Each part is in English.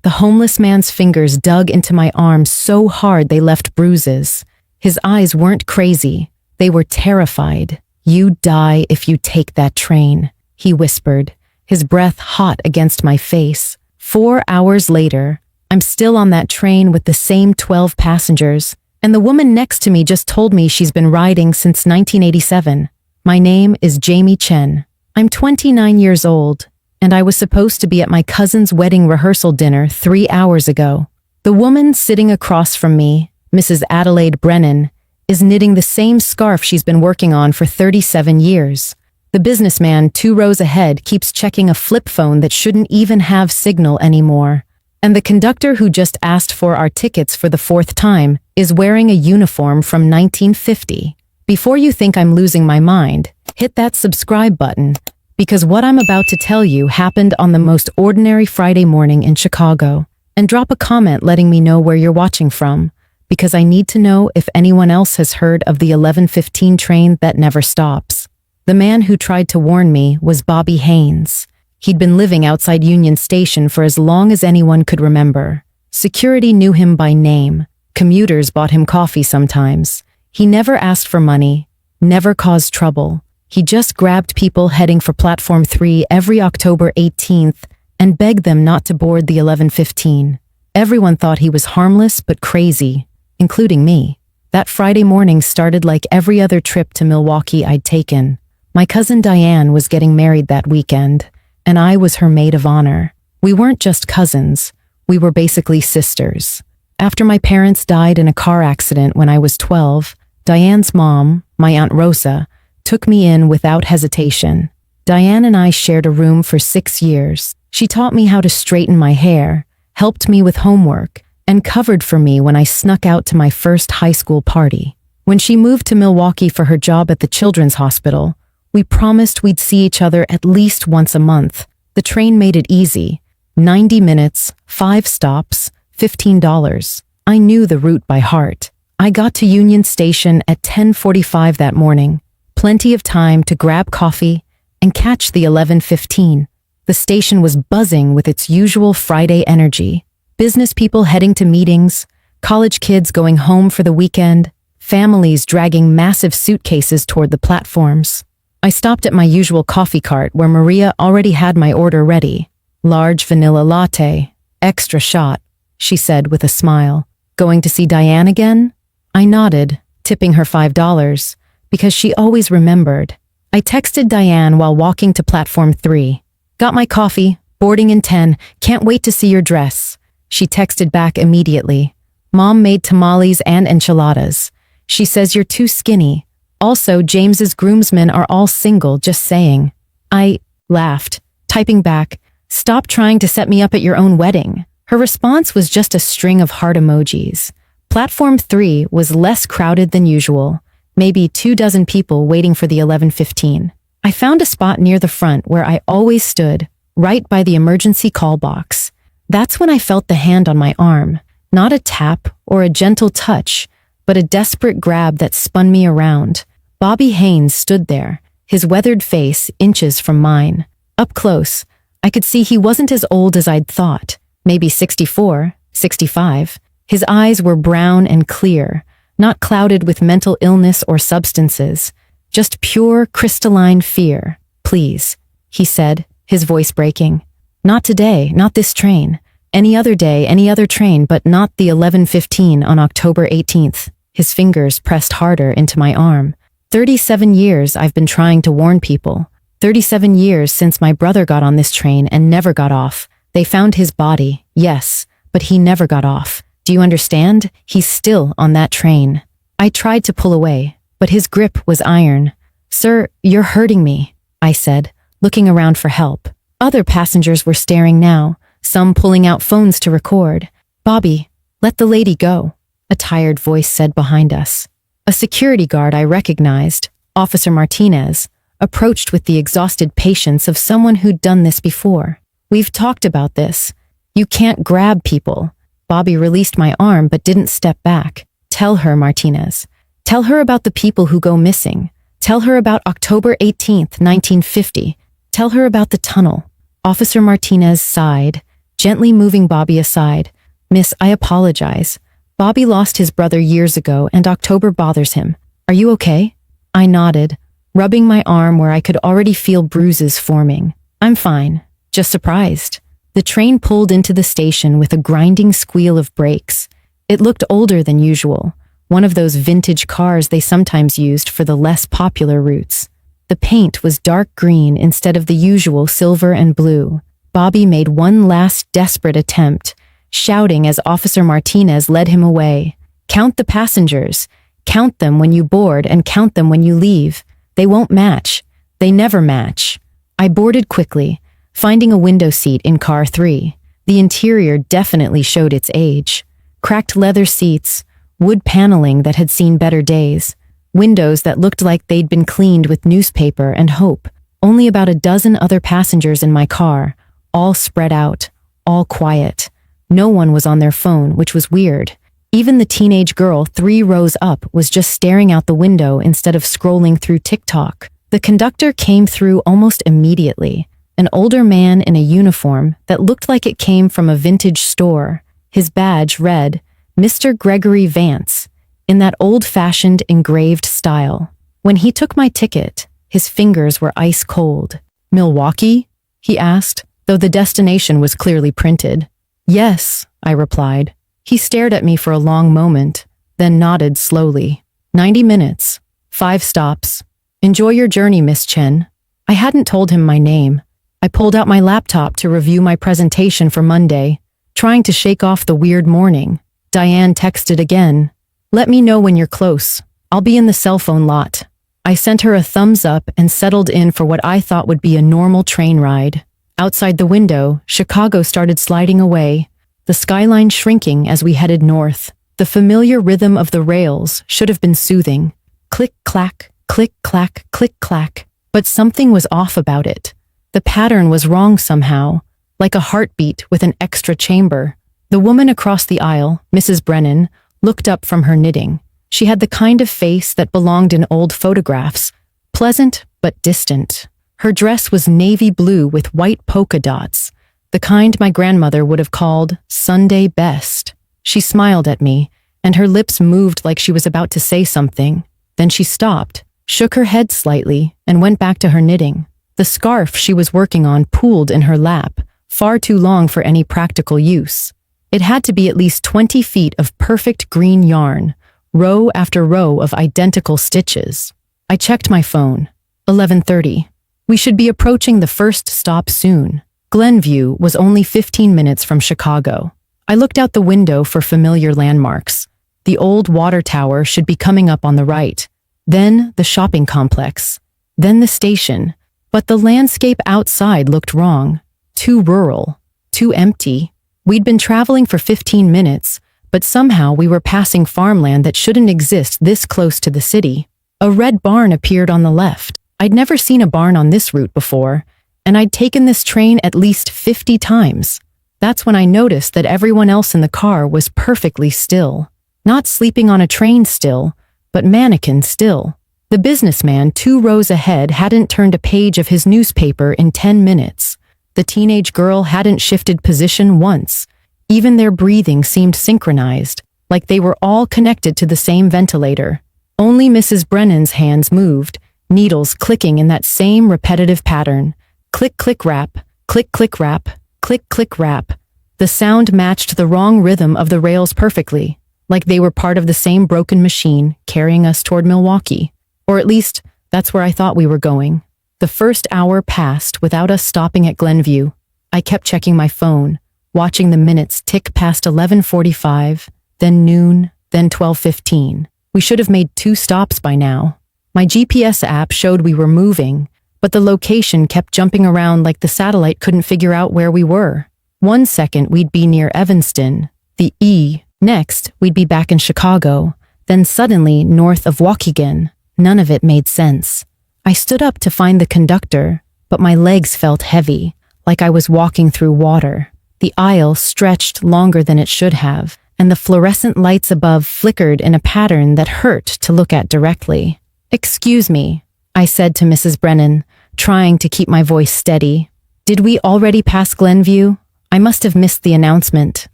The homeless man's fingers dug into my arm so hard they left bruises. His eyes weren't crazy. They were terrified. "You die if you take that train," he whispered, his breath hot against my face. 4 hours later, I'm still on that train with the same 12 passengers, and the woman next to me just told me she's been riding since 1987. My name is Jamie Chen. I'm 29 years old, and I was supposed to be at my cousin's wedding rehearsal dinner 3 hours ago. The woman sitting across from me, Mrs. Adelaide Brennan, is knitting the same scarf she's been working on for 37 years. The businessman 2 rows ahead keeps checking a flip phone that shouldn't even have signal anymore. And the conductor who just asked for our tickets for the 4th time is wearing a uniform from 1950. Before you think I'm losing my mind, hit that subscribe button, because what I'm about to tell you happened on the most ordinary Friday morning in Chicago. And drop a comment letting me know where you're watching from, because I need to know if anyone else has heard of the 11:15 train that never stops. The man who tried to warn me was Bobby Haynes. He'd been living outside Union Station for as long as anyone could remember. Security knew him by name. Commuters bought him coffee sometimes. He never asked for money, never caused trouble. He just grabbed people heading for Platform 3 every October 18th and begged them not to board the 11:15. Everyone thought he was harmless but crazy, including me. That Friday morning started like every other trip to Milwaukee I'd taken. My cousin Diane was getting married that weekend, and I was her maid of honor. We weren't just cousins, we were basically sisters. After my parents died in a car accident when I was 12, Diane's mom, my Aunt Rosa, took me in without hesitation. Diane and I shared a room for 6 years. She taught me how to straighten my hair, helped me with homework, and covered for me when I snuck out to my first high school party. When she moved to Milwaukee for her job at the Children's Hospital, we promised we'd see each other at least once a month. The train made it easy. 90 minutes, 5 stops, $15. I knew the route by heart. I got to Union Station at 10:45 that morning. Plenty of time to grab coffee and catch the 11:15. The station was buzzing with its usual Friday energy. Business people heading to meetings, college kids going home for the weekend, families dragging massive suitcases toward the platforms. I stopped at my usual coffee cart where Maria already had my order ready. "Large vanilla latte, extra shot," she said with a smile. "Going to see Diane again?" I nodded, tipping her $5, because she always remembered. I texted Diane while walking to Platform 3. "Got my coffee, boarding in 10, can't wait to see your dress." She texted back immediately. "Mom made tamales and enchiladas. She says you're too skinny. Also, James's groomsmen are all single, just saying." I laughed, typing back, "Stop trying to set me up at your own wedding." Her response was just a string of heart emojis. Platform 3 was less crowded than usual, maybe 24 people waiting for the 11:15. I found a spot near the front where I always stood, right by the emergency call box. That's when I felt the hand on my arm, not a tap or a gentle touch, but a desperate grab that spun me around. Bobby Haynes stood there, his weathered face inches from mine. Up close, I could see he wasn't as old as I'd thought, maybe 64, 65. His eyes were brown and clear, not clouded with mental illness or substances, just pure, crystalline fear. "Please," he said, his voice breaking. "Not today, not this train. Any other day, any other train, but not the 11:15 on October 18th. His fingers pressed harder into my arm. 37 years I've been trying to warn people. 37 years since my brother got on this train and never got off. They found his body, yes, but he never got off. Do you understand? He's still on that train." I tried to pull away, but his grip was iron. "Sir, you're hurting me," I said, looking around for help. Other passengers were staring now, some pulling out phones to record. "Bobby, let the lady go," a tired voice said behind us. A security guard I recognized, Officer Martinez, approached with the exhausted patience of someone who'd done this before. "We've talked about this. You can't grab people." Bobby released my arm but didn't step back. "Tell her, Martinez. Tell her about the people who go missing. Tell her about October 18th, 1950. Tell her about the tunnel." Officer Martinez sighed, gently moving Bobby aside. Miss, I apologize. Bobby lost his brother years ago and October bothers him. Are you okay? I nodded, rubbing my arm where I could already feel bruises forming. I'm fine, just surprised. The train pulled into the station with a grinding squeal of brakes. It looked older than usual, one of those vintage cars they sometimes used for the less popular routes. The paint was dark green instead of the usual silver and blue. Bobby made one last desperate attempt, shouting as Officer Martinez led him away. Count the passengers. Count them when you board and count them when you leave. They won't match. They never match. I boarded quickly, finding a window seat in car 3. The interior definitely showed its age. Cracked leather seats, wood paneling that had seen better days, windows that looked like they'd been cleaned with newspaper and hope. Only about a dozen other passengers in my car, all spread out, all quiet. No one was on their phone, which was weird. Even the teenage girl 3 rows up was just staring out the window instead of scrolling through TikTok. The conductor came through almost immediately, an older man in a uniform that looked like it came from a vintage store. His badge read, Mr. Gregory Vance, in that old-fashioned engraved style. When he took my ticket, his fingers were ice cold. Milwaukee? He asked, though the destination was clearly printed. Yes, I replied. He stared at me for a long moment, then nodded slowly. 90 minutes. 5 stops. Enjoy your journey, Miss Chen. I hadn't told him my name. I pulled out my laptop to review my presentation for Monday, trying to shake off the weird morning. Diane texted again. Let me know when you're close. I'll be in the cell phone lot. I sent her a thumbs up and settled in for what I thought would be a normal train ride. Outside the window, Chicago started sliding away, the skyline shrinking as we headed north. The familiar rhythm of the rails should have been soothing. Click, clack, click, clack, click, clack. But something was off about it. The pattern was wrong somehow, like a heartbeat with an extra chamber. The woman across the aisle, Mrs. Brennan, looked up from her knitting. She had the kind of face that belonged in old photographs, pleasant but distant. Her dress was navy blue with white polka dots, the kind my grandmother would have called Sunday best. She smiled at me, and her lips moved like she was about to say something. Then she stopped, shook her head slightly, and went back to her knitting. The scarf she was working on pooled in her lap, far too long for any practical use. It had to be at least 20 feet of perfect green yarn, row after row of identical stitches. I checked my phone. 11:30. We should be approaching the first stop soon. Glenview was only 15 minutes from Chicago. I looked out the window for familiar landmarks. The old water tower should be coming up on the right. Then the shopping complex. Then the station. But the landscape outside looked wrong. Too rural. Too empty. We'd been traveling for 15 minutes, but somehow we were passing farmland that shouldn't exist this close to the city. A red barn appeared on the left. I'd never seen a barn on this route before, and I'd taken this train at least 50 times. That's when I noticed that everyone else in the car was perfectly still. Not sleeping on a train still, but mannequin still. The businessman 2 rows ahead hadn't turned a page of his newspaper in 10 minutes. The teenage girl hadn't shifted position once. Even their breathing seemed synchronized, like they were all connected to the same ventilator. Only Mrs. Brennan's hands moved, needles clicking in that same repetitive pattern. Click, click, rap, click, click, rap, click, click, rap. The sound matched the wrong rhythm of the rails perfectly, like they were part of the same broken machine carrying us toward Milwaukee. Or at least, that's where I thought we were going. The first hour passed without us stopping at Glenview. I kept checking my phone, watching the minutes tick past 11:45, then noon, then 12:15. We should have made 2 stops by now. My GPS app showed we were moving, but the location kept jumping around like the satellite couldn't figure out where we were. 1 second we'd be near Evanston, the E. Next, we'd be back in Chicago, then suddenly north of Waukegan. None of it made sense. I stood up to find the conductor, but my legs felt heavy, like I was walking through water. The aisle stretched longer than it should have, and the fluorescent lights above flickered in a pattern that hurt to look at directly. "Excuse me," I said to Mrs. Brennan, trying to keep my voice steady. "Did we already pass Glenview? I must have missed the announcement.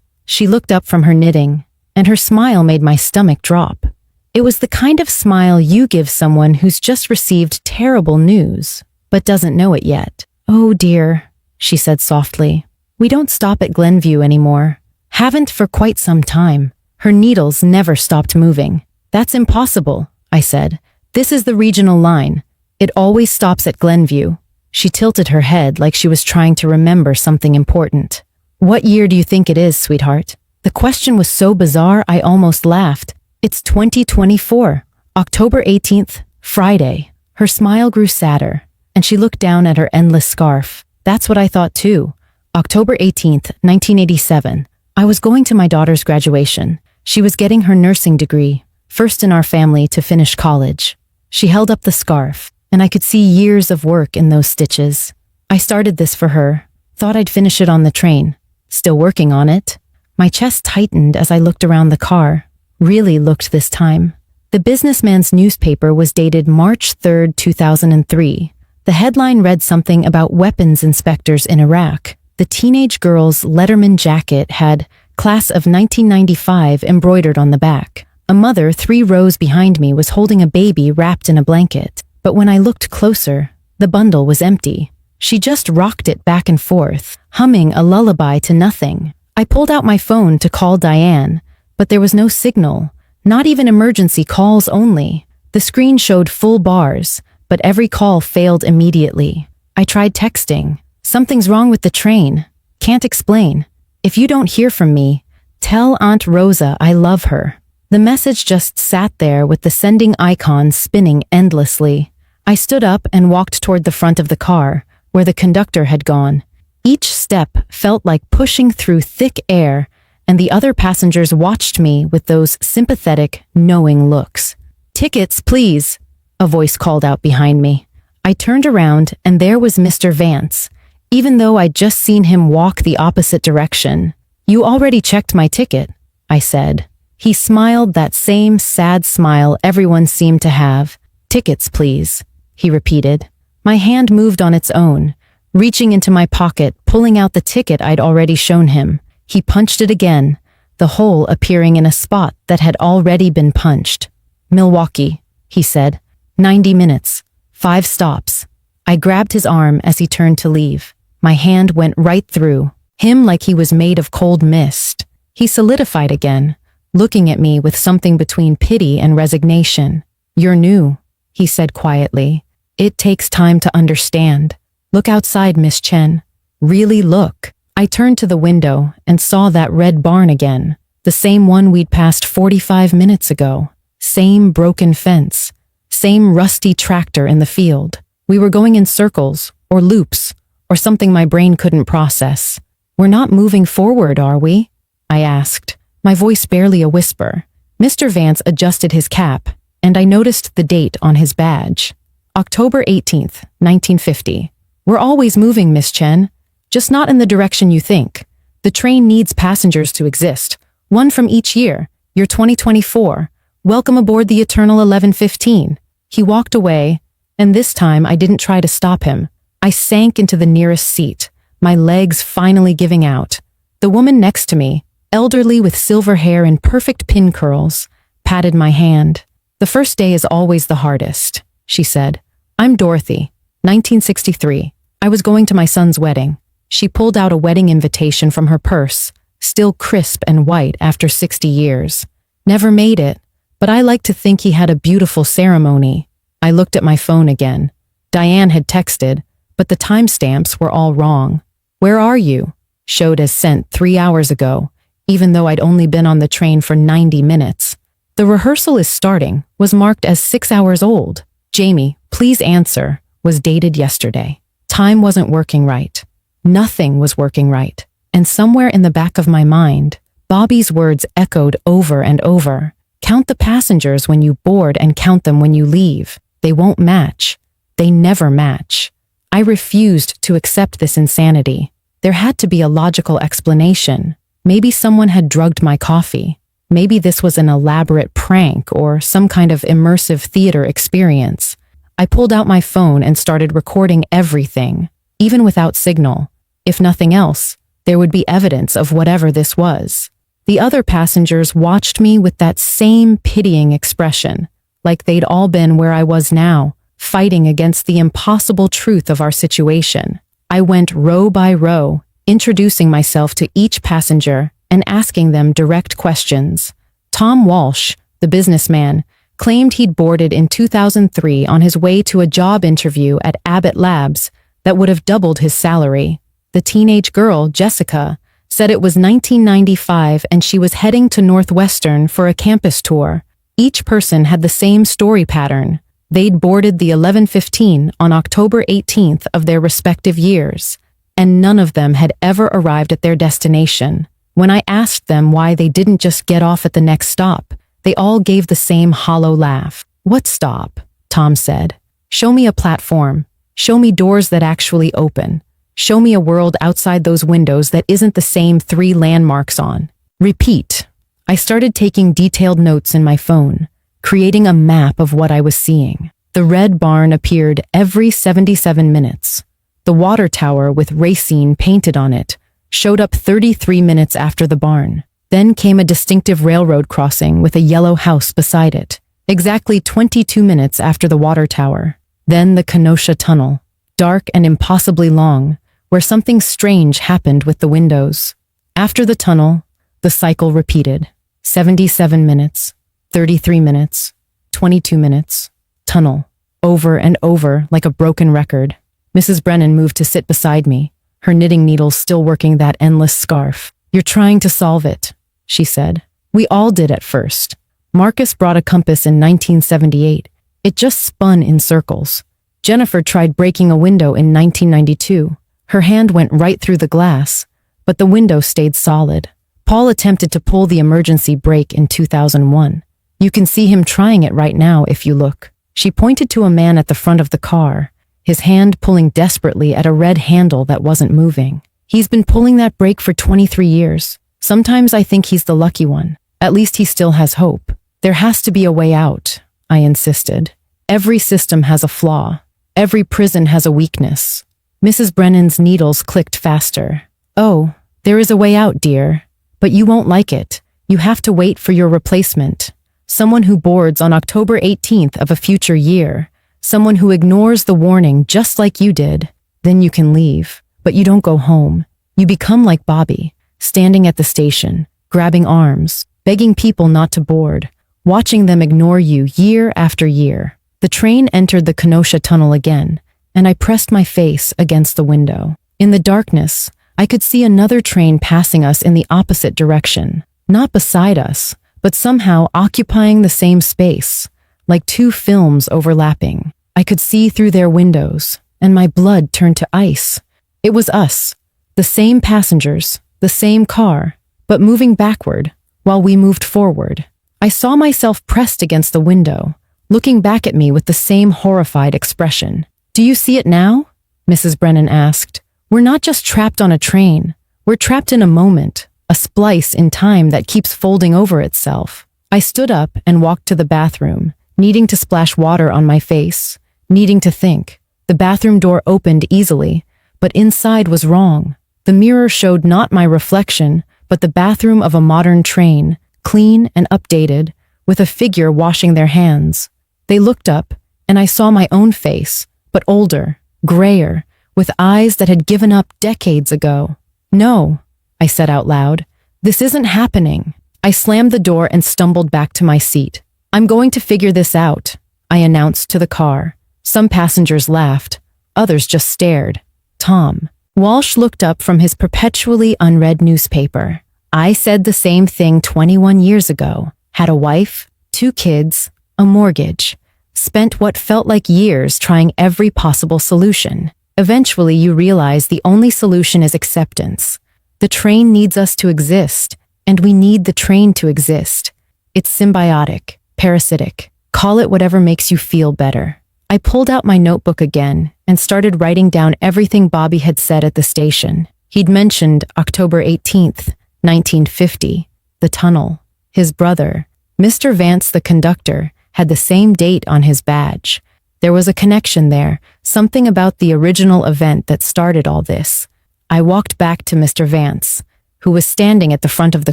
She looked up from her knitting, and her smile made my stomach drop. It was the kind of smile you give someone who's just received terrible news, but doesn't know it yet. "Oh dear," she said softly. "We don't stop at Glenview anymore. Haven't for quite some time." Her needles never stopped moving. "That's impossible," I said. "This is the regional line. It always stops at Glenview." She tilted her head like she was trying to remember something important. "What year do you think it is, sweetheart?" The question was so bizarre I almost laughed. "It's 2024, October 18th, Friday." Her smile grew sadder, and she looked down at her endless scarf. "That's what I thought too. October 18th, 1987. I was going to my daughter's graduation. She was getting her nursing degree, first in our family to finish college." She held up the scarf, and I could see years of work in those stitches. "I started this for her. Thought I'd finish it on the train. Still working on it." My chest tightened as I looked around the car. Really looked this time. The businessman's newspaper was dated March 3rd, 2003. The headline read something about weapons inspectors in Iraq. The teenage girl's Letterman jacket had "Class of 1995" embroidered on the back. A mother 3 rows behind me was holding a baby wrapped in a blanket. But when I looked closer, the bundle was empty. She just rocked it back and forth, humming a lullaby to nothing. I pulled out my phone to call Diane, but there was no signal, not even emergency calls only. The screen showed full bars, but every call failed immediately. I tried texting. "Something's wrong with the train. Can't explain. If you don't hear from me, tell Aunt Rosa I love her." The message just sat there with the sending icon spinning endlessly. I stood up and walked toward the front of the car, where the conductor had gone. Each step felt like pushing through thick air, and the other passengers watched me with those sympathetic, knowing looks. "Tickets, please," a voice called out behind me. I turned around, and there was Mr. Vance, even though I'd just seen him walk the opposite direction. "You already checked my ticket," I said. He smiled that same sad smile everyone seemed to have. "Tickets, please," he repeated. My hand moved on its own, reaching into my pocket, pulling out the ticket I'd already shown him. He punched it again, the hole appearing in a spot that had already been punched. "Milwaukee," he said. 90 minutes. 5 stops. I grabbed his arm as he turned to leave. My hand went right through him like he was made of cold mist. He solidified again, looking at me with something between pity and resignation. "You're new," he said quietly. "It takes time to understand. Look outside, Miss Chen. Really look." I turned to the window and saw that red barn again, the same one we'd passed 45 minutes ago. Same broken fence, same rusty tractor in the field. We were going in circles, or loops, or something my brain couldn't process. "We're not moving forward, are we?" I asked, my voice barely a whisper. Mr. Vance adjusted his cap, and I noticed the date on his badge. October 18th, 1950. "We're always moving, Miss Chen, just not in the direction you think. The train needs passengers to exist, one from each year. You're 2024. Welcome aboard the Eternal 1115. He walked away, and this time I didn't try to stop him. I sank into the nearest seat, my legs finally giving out. The woman next to me, elderly with silver hair and perfect pin curls, patted my hand. "The first day is always the hardest," she said. "I'm Dorothy, 1963. I was going to my son's wedding." She pulled out a wedding invitation from her purse, still crisp and white after 60 years. "Never made it, but I like to think he had a beautiful ceremony." I looked at my phone again. Diane had texted, but the timestamps were all wrong. "Where are you?" showed as sent 3 hours ago, even though I'd only been on the train for 90 minutes. "The rehearsal is starting" was marked as 6 hours old. "Jamie, please answer" was dated yesterday. Time wasn't working right. Nothing was working right. And somewhere in the back of my mind, Bobby's words echoed over and over. "Count the passengers when you board and count them when you leave. They won't match. They never match." I refused to accept this insanity. There had to be a logical explanation. Maybe someone had drugged my coffee. Maybe this was an elaborate prank or some kind of immersive theater experience. I pulled out my phone and started recording everything, even without signal. If nothing else, There would be evidence of whatever this was. The other passengers watched me with that same pitying expression, like they'd all been where I was now, fighting against the impossible truth of our situation. I went row by row, introducing myself to each passenger and asking them direct questions. Tom Walsh, the businessman, claimed he'd boarded in 2003 on his way to a job interview at Abbott Labs that would have doubled his salary. The teenage girl, Jessica, said it was 1995 and she was heading to Northwestern for a campus tour. Each person had the same story pattern. They'd boarded the 11:15 on October 18th of their respective years, and none of them had ever arrived at their destination. When I asked them why they didn't just get off at the next stop, they all gave the same hollow laugh. "What stop?" Tom said. "Show me a platform. Show me doors that actually open. Show me a world outside those windows that isn't the same 3 landmarks on." Repeat. I started taking detailed notes in my phone, creating a map of what I was seeing. The red barn appeared every 77 minutes. The water tower with Racine painted on it showed up 33 minutes after the barn. Then came a distinctive railroad crossing with a yellow house beside it, exactly 22 minutes after the water tower. Then the Kenosha Tunnel, dark and impossibly long, where something strange happened with the windows. After the tunnel, the cycle repeated. 77 minutes, 33 minutes, 22 minutes, tunnel, over and over like a broken record. Mrs. Brennan moved to sit beside me, her knitting needles still working that endless scarf. "You're trying to solve it," she said. "We all did at first. Marcus brought a compass in 1978. It just spun in circles. Jennifer tried breaking a window in 1992. Her hand went right through the glass, but the window stayed solid. Paul attempted to pull the emergency brake in 2001. You can see him trying it right now if you look." She pointed to a man at the front of the car, his hand pulling desperately at a red handle that wasn't moving. "He's been pulling that brake for 23 years. Sometimes I think he's the lucky one. At least he still has hope." "There has to be a way out," I insisted. "Every system has a flaw. Every prison has a weakness." Mrs. Brennan's needles clicked faster. "Oh, there is a way out, dear. But you won't like it. You have to wait for your replacement. Someone who boards on October 18th of a future year. Someone who ignores the warning just like you did. Then you can leave. But you don't go home. You become like Bobby, standing at the station, grabbing arms, begging people not to board, watching them ignore you year after year." The train entered the Kenosha Tunnel again, and I pressed my face against the window. In the darkness, I could see another train passing us in the opposite direction, not beside us, but somehow occupying the same space, like 2 films overlapping. I could see through their windows, and my blood turned to ice. It was us, the same passengers, the same car, but moving backward while we moved forward. I saw myself pressed against the window, looking back at me with the same horrified expression. "Do you see it now?" Mrs. Brennan asked. "We're not just trapped on a train. We're trapped in a moment, a splice in time that keeps folding over itself." I stood up and walked to the bathroom, needing to splash water on my face, needing to think. The bathroom door opened easily, but inside was wrong. The mirror showed not my reflection, but the bathroom of a modern train, clean and updated, with a figure washing their hands. They looked up, and I saw my own face, but older, grayer, with eyes that had given up decades ago. "No," I said out loud. "This isn't happening." I slammed the door and stumbled back to my seat. "I'm going to figure this out," I announced to the car. Some passengers laughed. Others just stared. "Tom." Walsh looked up from his perpetually unread newspaper. "I said the same thing 21 years ago. Had a wife, 2 kids, a mortgage. Spent what felt like years trying every possible solution. Eventually, you realize the only solution is acceptance. The train needs us to exist, and we need the train to exist. It's symbiotic, parasitic. Call it whatever makes you feel better." I pulled out my notebook again and started writing down everything Bobby had said at the station. He'd mentioned October 18th, 1950, the tunnel. His brother, Mr. Vance the conductor, had the same date on his badge. There was a connection there, something about the original event that started all this. I walked back to Mr. Vance, who was standing at the front of the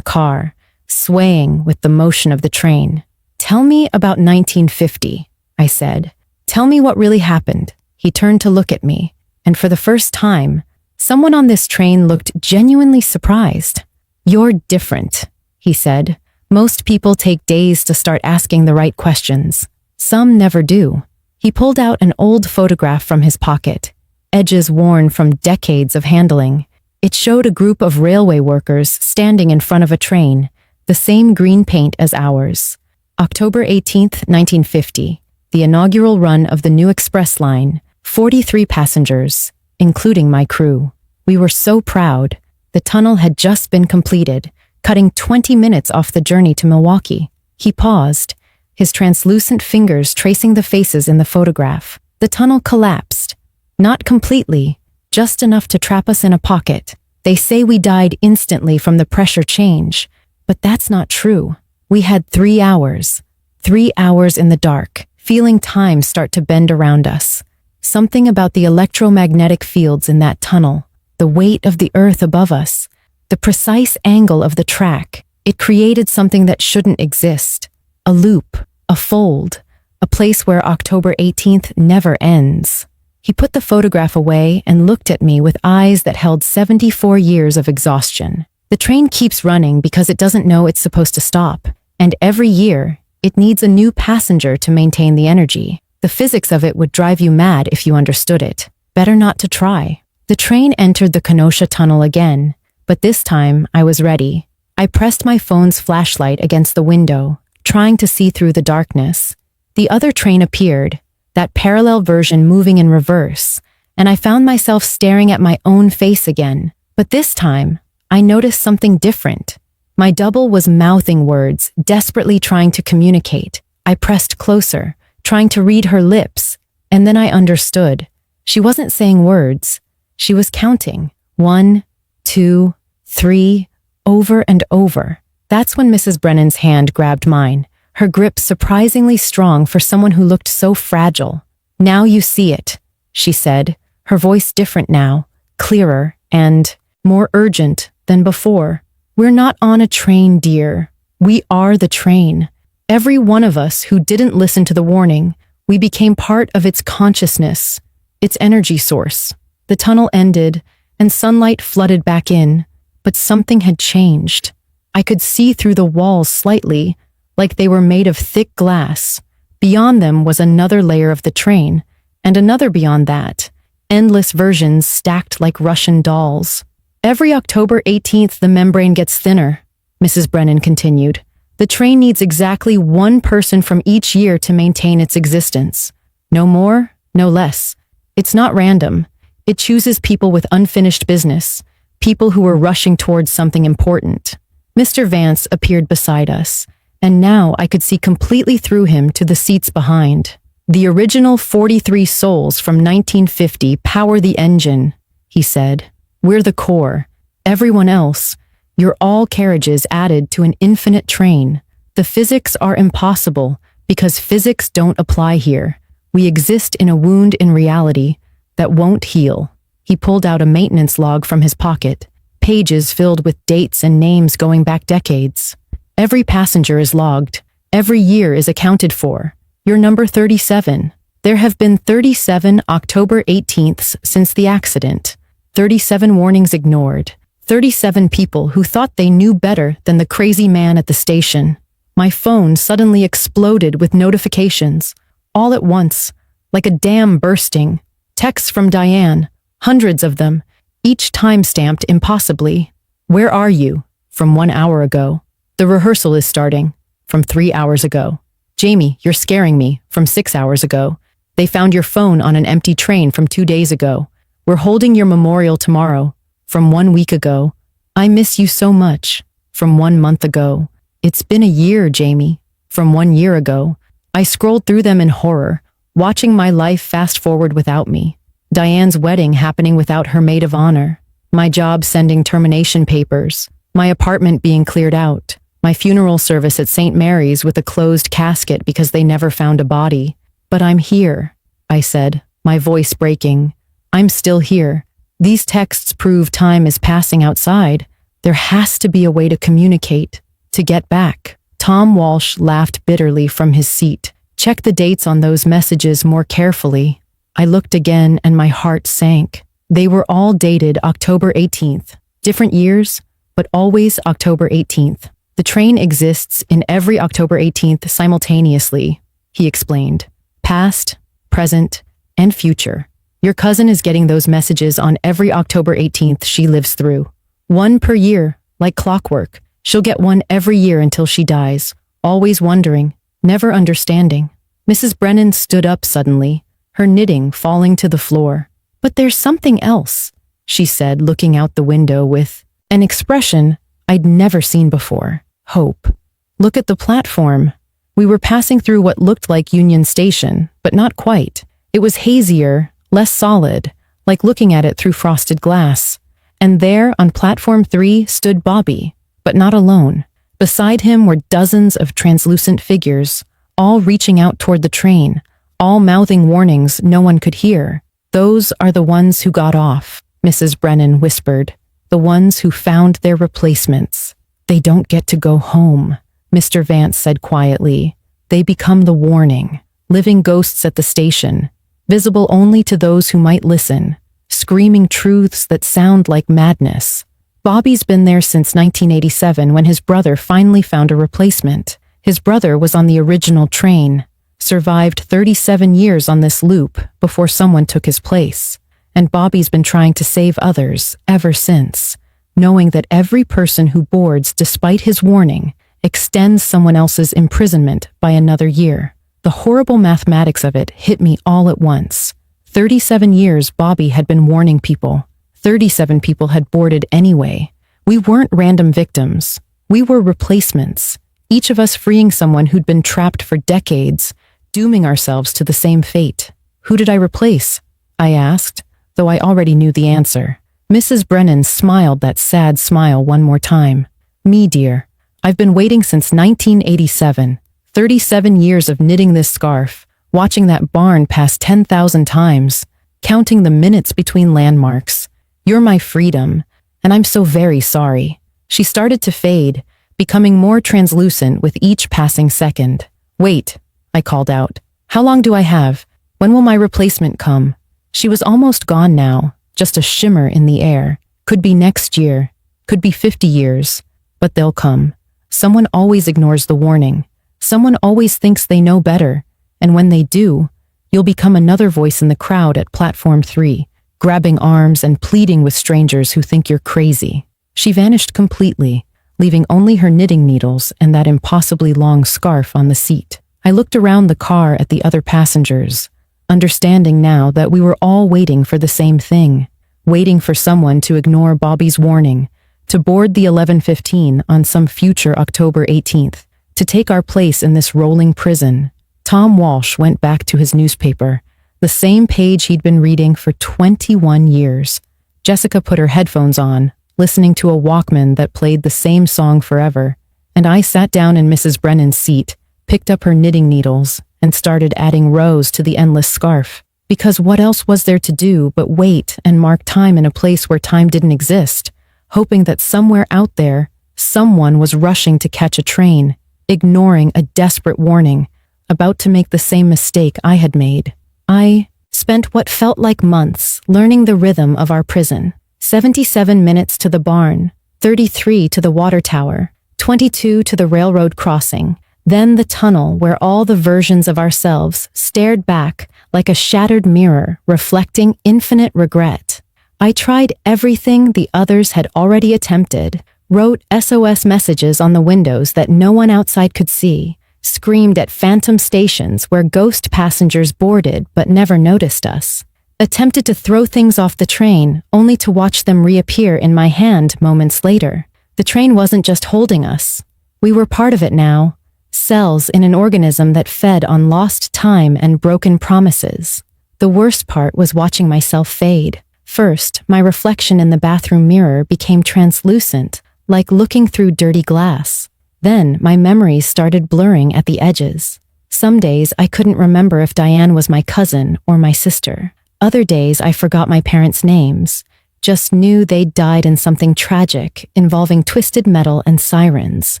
car, swaying with the motion of the train. "Tell me about 1950, I said. "Tell me what really happened." He turned to look at me, and for the first time, someone on this train looked genuinely surprised. "You're different," he said. "Most people take days to start asking the right questions. Some never do." He pulled out an old photograph from his pocket, edges worn from decades of handling. It showed a group of railway workers standing in front of a train, the same green paint as ours. October 18th, 1950, the inaugural run of the new express line, 43 passengers, including my crew. We were so proud. The tunnel had just been completed, cutting 20 minutes off the journey to Milwaukee. He paused, his translucent fingers tracing the faces in the photograph. The tunnel collapsed. Not completely, just enough to trap us in a pocket. They say we died instantly from the pressure change, but that's not true. We had 3 hours. 3 hours in the dark, feeling time start to bend around us. Something about the electromagnetic fields in that tunnel, the weight of the earth above us, the precise angle of the track, it created something that shouldn't exist. A loop, a fold, a place where October 18th never ends. He put the photograph away and looked at me with eyes that held 74 years of exhaustion. The train keeps running because it doesn't know it's supposed to stop, and every year, it needs a new passenger to maintain the energy. The physics of it would drive you mad if you understood it. Better not to try. The train entered the Kenosha Tunnel again, but this time I was ready. I pressed my phone's flashlight against the window, trying to see through the darkness. The other train appeared, that parallel version moving in reverse, and I found myself staring at my own face again. But this time, I noticed something different. My double was mouthing words, desperately trying to communicate. I pressed closer, trying to read her lips, and then I understood. She wasn't saying words. She was counting. 1, 2, 3, over and over. That's when Mrs. Brennan's hand grabbed mine, her grip surprisingly strong for someone who looked so fragile. "Now you see it," she said, her voice different now, clearer and more urgent than before. "We're not on a train, dear. We are the train. Every one of us who didn't listen to the warning, we became part of its consciousness, its energy source." The tunnel ended, and sunlight flooded back in, but something had changed. I could see through the walls slightly, like they were made of thick glass. Beyond them was another layer of the train, and another beyond that, endless versions stacked like Russian dolls. "Every October 18th, the membrane gets thinner," Mrs. Brennan continued. "The train needs exactly one person from each year to maintain its existence. No more, no less. It's not random. It chooses people with unfinished business, people who were rushing towards something important." Mr. Vance appeared beside us, and now I could see completely through him to the seats behind. "The original 43 souls from 1950 power the engine," he said. "We're the core. Everyone else, you're all carriages added to an infinite train. The physics are impossible because physics don't apply here. We exist in a wound in reality that won't heal." He pulled out a maintenance log from his pocket, pages filled with dates and names going back decades. "Every passenger is logged. Every year is accounted for. You're number 37. There have been 37 October 18ths since the accident. 37 warnings ignored. 37 people who thought they knew better than the crazy man at the station." My phone suddenly exploded with notifications, all at once, like a dam bursting. Texts from Diane, hundreds of them, each time-stamped impossibly. "Where are you?" From 1 hour ago. "The rehearsal is starting." From 3 hours ago. "Jamie, you're scaring me." From 6 hours ago. "They found your phone on an empty train from 2 days ago." "We're holding your memorial tomorrow." From 1 week ago. "I miss you so much." From 1 month ago. "It's been a year, Jamie." From 1 year ago. I scrolled through them in horror, watching my life fast forward without me. Diane's wedding happening without her maid of honor. My job sending termination papers. My apartment being cleared out. My funeral service at St. Mary's with a closed casket because they never found a body. "But I'm here," I said, my voice breaking. "I'm still here. These texts prove time is passing outside. There has to be a way to communicate, to get back. Tom Walsh laughed bitterly from his seat. Check the dates on those messages more carefully. I looked again and my heart sank. They were all dated October 18th. Different years, but always October 18th. The train exists in every October 18th simultaneously, he explained. Past, present, and future. Your cousin is getting those messages on every October 18th she lives through. One per year, like clockwork. She'll get one every year until she dies, always wondering, never understanding. Mrs. Brennan stood up suddenly, her knitting falling to the floor. But there's something else, she said, looking out the window with an expression I'd never seen before. Hope. Look at the platform. We were passing through what looked like Union Station, but not quite. It was hazier, less solid, like looking at it through frosted glass. And there, on platform 3, stood Bobby, but not alone. Beside him were dozens of translucent figures, all reaching out toward the train, all mouthing warnings no one could hear. Those are the ones who got off, Mrs. Brennan whispered. The ones who found their replacements. They don't get to go home, Mr. Vance said quietly. They become the warning, living ghosts at the station, visible only to those who might listen, screaming truths that sound like madness. Bobby's been there since 1987 when his brother finally found a replacement. His brother was on the original train, survived 37 years on this loop before someone took his place. And Bobby's been trying to save others ever since, knowing that every person who boards despite his warning extends someone else's imprisonment by another year. The horrible mathematics of it hit me all at once. 37 years Bobby had been warning people. 37 people had boarded anyway. We weren't random victims. We were replacements, each of us freeing someone who'd been trapped for decades, dooming ourselves to the same fate. Who did I replace? I asked, though I already knew the answer. Mrs. Brennan smiled that sad smile one more time. Me, dear. I've been waiting since 1987. 37 years of knitting this scarf, watching that barn pass 10,000 times, counting the minutes between landmarks. You're my freedom, and I'm so very sorry. She started to fade, becoming more translucent with each passing second. Wait, I called out. How long do I have? When will my replacement come? She was almost gone now, just a shimmer in the air. Could be next year, could be 50 years, but they'll come. Someone always ignores the warning. Someone always thinks they know better, and when they do, you'll become another voice in the crowd at platform 3, grabbing arms and pleading with strangers who think you're crazy. She vanished completely, leaving only her knitting needles and that impossibly long scarf on the seat. I looked around the car at the other passengers, understanding now that we were all waiting for the same thing, waiting for someone to ignore Bobby's warning, to board the 11:15 on some future October 18th, to take our place in this rolling prison. Tom Walsh went back to his newspaper, the same page he'd been reading for 21 years. Jessica put her headphones on, listening to a Walkman that played the same song forever, and I sat down in Mrs. Brennan's seat, picked up her knitting needles, and started adding rows to the endless scarf. Because what else was there to do but wait and mark time in a place where time didn't exist, hoping that somewhere out there, someone was rushing to catch a train, ignoring a desperate warning, about to make the same mistake I had made. I spent what felt like months learning the rhythm of our prison. 77 minutes to the barn, 33 to the water tower, 22 to the railroad crossing, then the tunnel where all the versions of ourselves stared back like a shattered mirror reflecting infinite regret. I tried everything the others had already attempted, wrote SOS messages on the windows that no one outside could see, screamed at phantom stations where ghost passengers boarded but never noticed us, attempted to throw things off the train only to watch them reappear in my hand moments later. The train wasn't just holding us. We were part of it now, cells in an organism that fed on lost time and broken promises. The worst part was watching myself fade. First, my reflection in the bathroom mirror became translucent, like looking through dirty glass. Then, my memories started blurring at the edges. Some days, I couldn't remember if Diane was my cousin or my sister. Other days, I forgot my parents' names. just knew they'd died in something tragic involving twisted metal and sirens.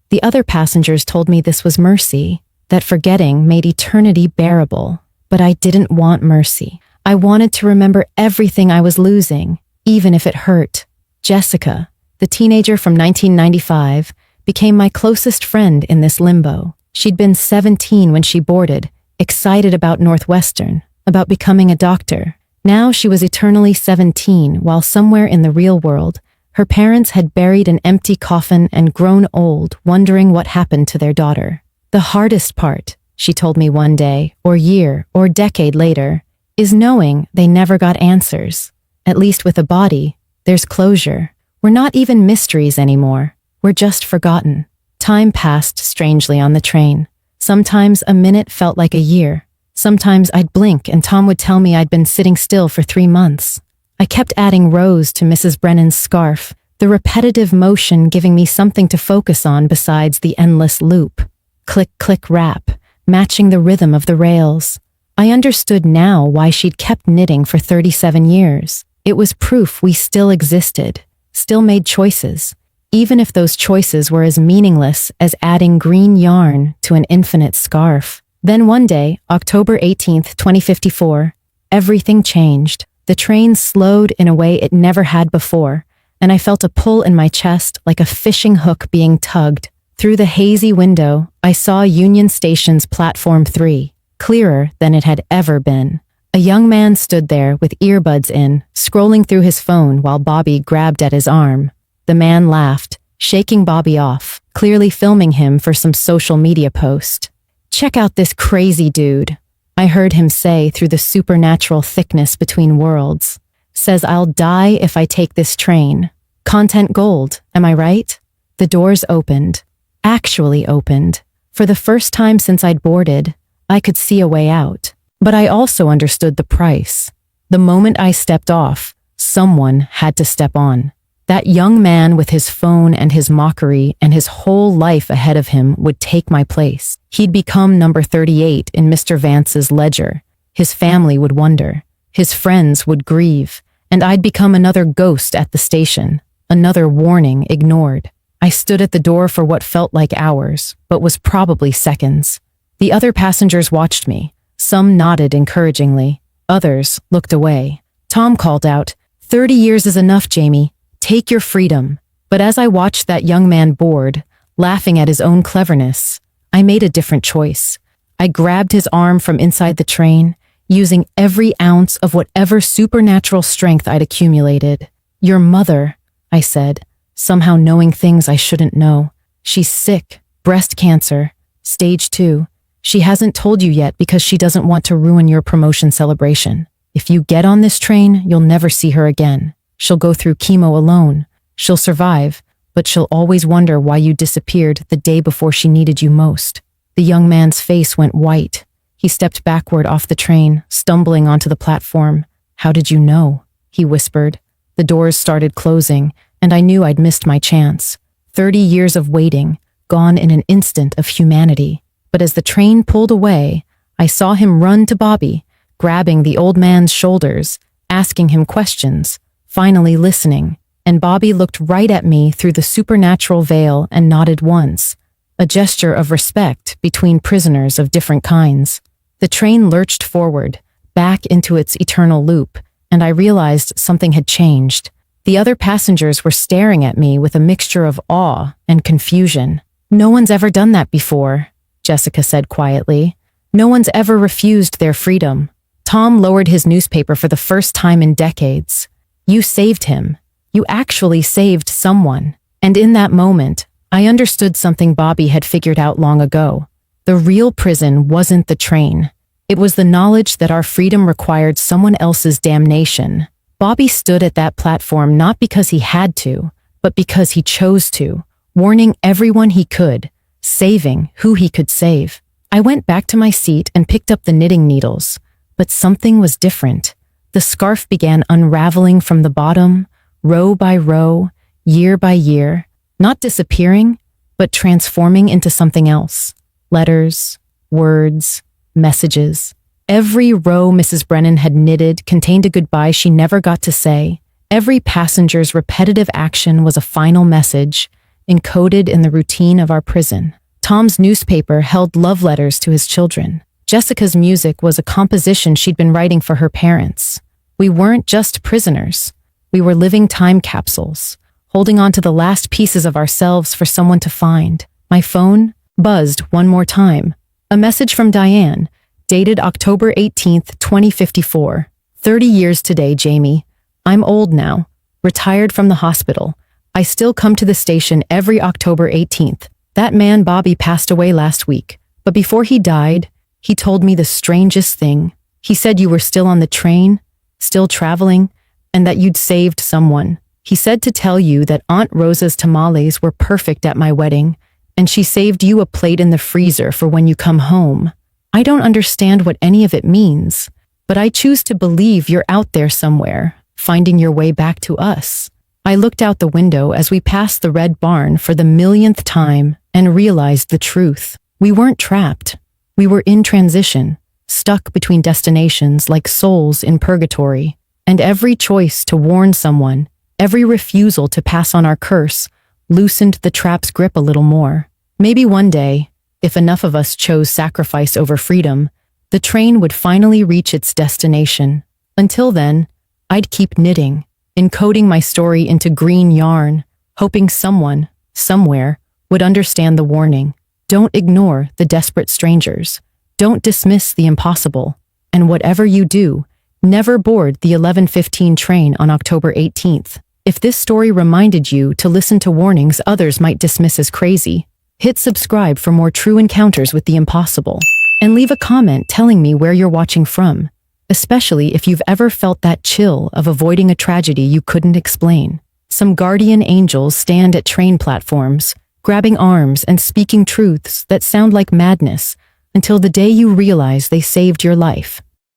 The other passengers told me this was mercy, that forgetting made eternity bearable. But I didn't want mercy. I wanted to remember everything I was losing, even if it hurt. Jessica, the teenager from 1995, became my closest friend in this limbo. She'd been 17 when she boarded, excited about Northwestern, about becoming a doctor. Now she was eternally 17, while somewhere in the real world, her parents had buried an empty coffin and grown old, wondering what happened to their daughter. The hardest part, she told me one day, or year, or decade later, is knowing they never got answers. At least with a body, there's closure. We're not even mysteries anymore. We're just forgotten. Time passed strangely on the train. Sometimes a minute felt like a year. Sometimes I'd blink and Tom would tell me I'd been sitting still for 3 months. I kept adding rows to Mrs. Brennan's scarf, the repetitive motion giving me something to focus on besides the endless loop. Click, click, rap, matching the rhythm of the rails. I understood now why she'd kept knitting for 37 years. It was proof we still existed, still made choices, even if those choices were as meaningless as adding green yarn to an infinite scarf. Then one day, October 18th, 2054, everything changed. The train slowed in a way it never had before, and I felt a pull in my chest like a fishing hook being tugged. Through the hazy window, I saw Union Station's Platform 3, clearer than it had ever been. A young man stood there with earbuds in, scrolling through his phone while Bobby grabbed at his arm. The man laughed, shaking Bobby off, clearly filming him for some social media post. "Check out this crazy dude," I heard him say through the supernatural thickness between worlds. "Says I'll die if I take this train. Content gold, am I right?" The doors opened. Actually opened. For the first time since I'd boarded, I could see a way out. But I also understood the price. The moment I stepped off, someone had to step on. That young man with his phone and his mockery and his whole life ahead of him would take my place. He'd become number 38 in Mr. Vance's ledger. His family would wonder. His friends would grieve. And I'd become another ghost at the station. Another warning ignored. I stood at the door for what felt like hours, but was probably seconds. The other passengers watched me. Some nodded encouragingly. Others looked away. Tom called out, "30 years is enough, Jamie. Take your freedom." But as I watched that young man board, laughing at his own cleverness, I made a different choice. I grabbed his arm from inside the train, using every ounce of whatever supernatural strength I'd accumulated. "Your mother," I said, somehow knowing things I shouldn't know. "She's sick, breast cancer, stage 2. She hasn't told you yet because she doesn't want to ruin your promotion celebration. If you get on this train, you'll never see her again. She'll go through chemo alone. She'll survive, but she'll always wonder why you disappeared the day before she needed you most." The young man's face went white. He stepped backward off the train, stumbling onto the platform. "How did you know?" he whispered. The doors started closing, and I knew I'd missed my chance. 30 years of waiting, gone in an instant of humanity. But as the train pulled away, I saw him run to Bobby, grabbing the old man's shoulders, asking him questions, finally listening. And Bobby looked right at me through the supernatural veil and nodded once, a gesture of respect between prisoners of different kinds. The train lurched forward, back into its eternal loop, and I realized something had changed. The other passengers were staring at me with a mixture of awe and confusion. "No one's ever done that before," Jessica said quietly. "No one's ever refused their freedom." Tom lowered his newspaper for the first time in decades. "You saved him. You actually saved someone." And in that moment, I understood something Bobby had figured out long ago. The real prison wasn't the train. It was the knowledge that our freedom required someone else's damnation. Bobby stood at that platform not because he had to, but because he chose to, warning everyone he could, saving who he could save. I went back to my seat and picked up the knitting needles, but something was different. The scarf began unraveling from the bottom, row by row, year by year, not disappearing, but transforming into something else. Letters, words, messages. Every row Mrs. Brennan had knitted contained a goodbye she never got to say, Every passenger's repetitive action was a final message, encoded in the routine of our prison. Tom's newspaper held love letters to his children. Jessica's music was a composition she'd been writing for her parents. We weren't just prisoners. We were living time capsules, holding on to the last pieces of ourselves for someone to find. My phone buzzed one more time. A message from Diane, dated October 18th, 2054. 30 years today, Jamie. I'm old now, retired from the hospital. I still come to the station every October 18th. That man Bobby passed away last week, but before he died, he told me the strangest thing. He said you were still on the train, still traveling, and that you'd saved someone. He said to tell you that Aunt Rosa's tamales were perfect at my wedding, and she saved you a plate in the freezer for when you come home. I don't understand what any of it means, but I choose to believe you're out there somewhere, finding your way back to us. I looked out the window as we passed the red barn for the millionth time and realized the truth. We weren't trapped. We were in transition, stuck between destinations like souls in purgatory. And every choice to warn someone, every refusal to pass on our curse, loosened the trap's grip a little more. Maybe one day, if enough of us chose sacrifice over freedom, the train would finally reach its destination. Until then, I'd keep knitting, encoding my story into green yarn, hoping someone, somewhere, would understand the warning. Don't ignore the desperate strangers. Don't dismiss the impossible. And whatever you do, never board the 11:15 train on October 18th. If this story reminded you to listen to warnings others might dismiss as crazy, hit subscribe for more true encounters with the impossible. And leave a comment telling me where you're watching from, especially if you've ever felt that chill of avoiding a tragedy you couldn't explain. Some guardian angels stand at train platforms, grabbing arms and speaking truths that sound like madness until the day you realize they saved your life.